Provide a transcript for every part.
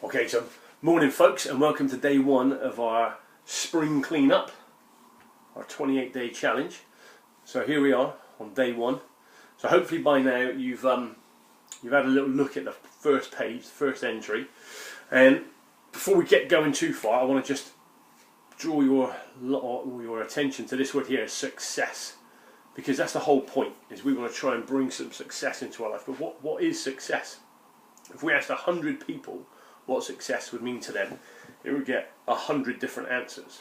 Okay, so morning folks, and welcome to day one of our spring cleanup, our 28-day challenge. So here we are on day one. So hopefully by now you've had a little look at the first page, the first entry. And before we get going too far, I want to just draw your attention to this word here, success. Because that's the whole point, is we want to try and bring some success into our life. But what is success? If we asked 100 people what success would mean to them, it would get 100 different answers.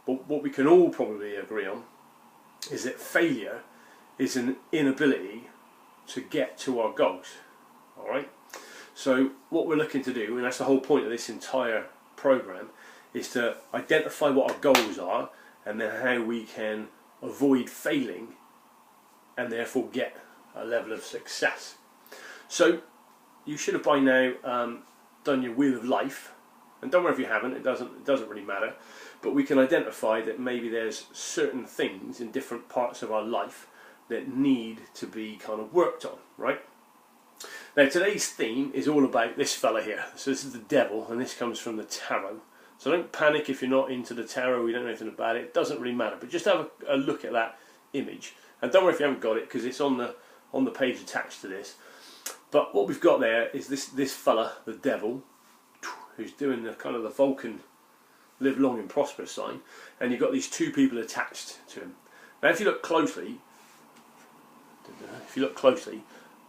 But what we can all probably agree on is that failure is an inability to get to our goals. Alright? So what we're looking to do, and that's the whole point of this entire program, is to identify what our goals are and then how we can avoid failing and therefore get a level of success. So you should have by now done your wheel of life, and don't worry if you haven't, it doesn't really matter, but we can identify that maybe there's certain things in different parts of our life that need to be kind of worked on, right? Now today's theme is all about this fella here. So this is the devil, and this comes from the tarot. So don't panic if you're not into the tarot, you don't know anything about it, it doesn't really matter, but just have a look at that image. And don't worry if you haven't got it, because it's on the page attached to this. But what we've got there is this fella, the devil, who's doing the kind of the Vulcan live long and prosper sign, and you've got these two people attached to him. Now if you look closely,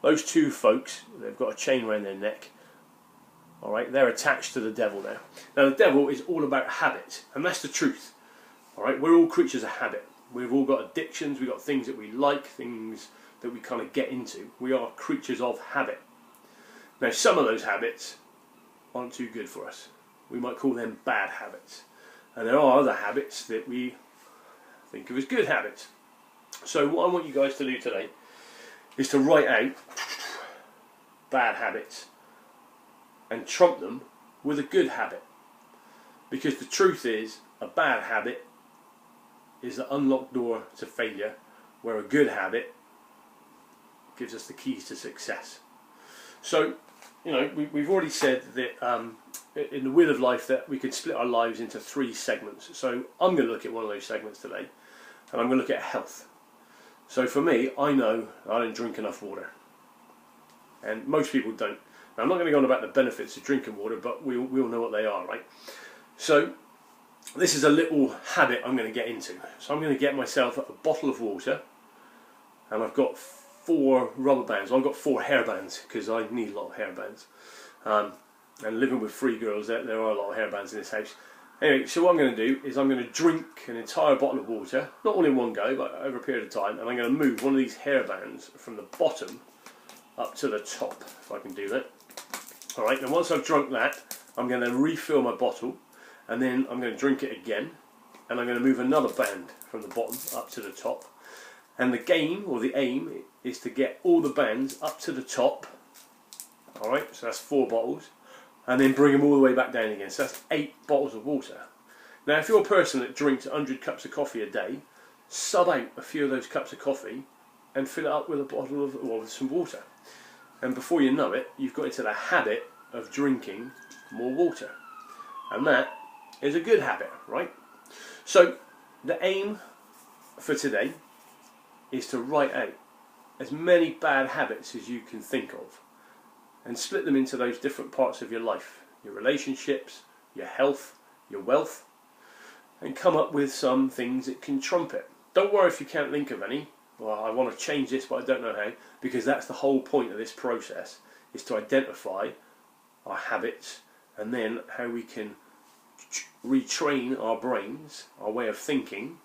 those two folks, they've got a chain around their neck. Alright, they're attached to the devil now. Now the devil is all about habit, and that's the truth. Alright, we're all creatures of habit. We've all got addictions, we've got things that we like, things that we kind of get into. We are creatures of habit. Now some of those habits aren't too good for us. We might call them bad habits. And there are other habits that we think of as good habits. So what I want you guys to do today is to write out bad habits and trump them with a good habit. Because the truth is, a bad habit is the unlocked door to failure, where a good habit gives us the keys to success. So, you know, we've already said that in the wheel of life that we can split our lives into 3 segments. So I'm going to look at one of those segments today, and I'm going to look at health. So for me, I know I don't drink enough water, and most people don't. Now, I'm not going to go on about the benefits of drinking water, but we all know what they are, right? So this is a little habit I'm going to get into. So I'm going to get myself a bottle of water, and I've got 4 rubber bands. I've got 4 hair bands because I need a lot of hair bands. And living with 3 girls, there are a lot of hair bands in this house. Anyway, so what I'm going to do is I'm going to drink an entire bottle of water, not all in one go, but over a period of time, and I'm going to move one of these hair bands from the bottom up to the top, if I can do that. Alright, and once I've drunk that, I'm going to refill my bottle, and then I'm going to drink it again, and I'm going to move another band from the bottom up to the top. And the game, or the aim, is to get all the bands up to the top. Alright, so that's 4 bottles. And then bring them all the way back down again. So that's 8 bottles of water. Now if you're a person that drinks 100 cups of coffee a day, sub out a few of those cups of coffee and fill it up with a bottle of, or with some water. And before you know it, you've got into the habit of drinking more water. And that is a good habit, right? So the aim for today is to write out as many bad habits as you can think of and split them into those different parts of your life, your relationships, your health, your wealth, and come up with some things that can trump it. Don't worry if you can't think of any. Well, I want to change this but I don't know how, because that's the whole point of this process, is to identify our habits and then how we can retrain our brains, our way of thinking,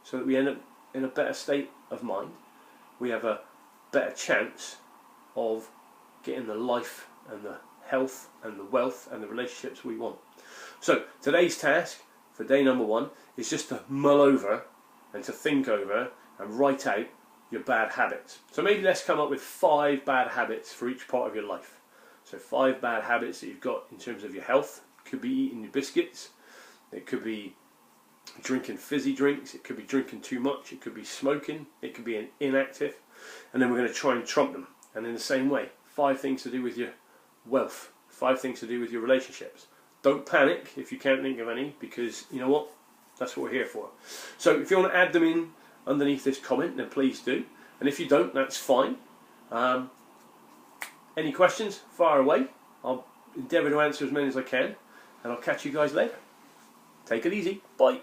so that we end up in a better state of mind. We have a better chance of getting the life and the health and the wealth and the relationships we want. So today's task for day number 1 is just to mull over and to think over and write out your bad habits. So maybe let's come up with 5 bad habits for each part of your life. So 5 bad habits that you've got in terms of your health. It could be eating your biscuits, it could be drinking fizzy drinks, it could be drinking too much, it could be smoking, it could be inactive, and then we're going to try and trump them. And in the same way, 5 things to do with your wealth. 5 things to do with your relationships. Don't panic if you can't think of any, because you know what? That's what we're here for. So if you want to add them in underneath this comment, then please do. And if you don't, that's fine. Any questions? Fire away. I'll endeavour to answer as many as I can. And I'll catch you guys later. Take it easy. Bye.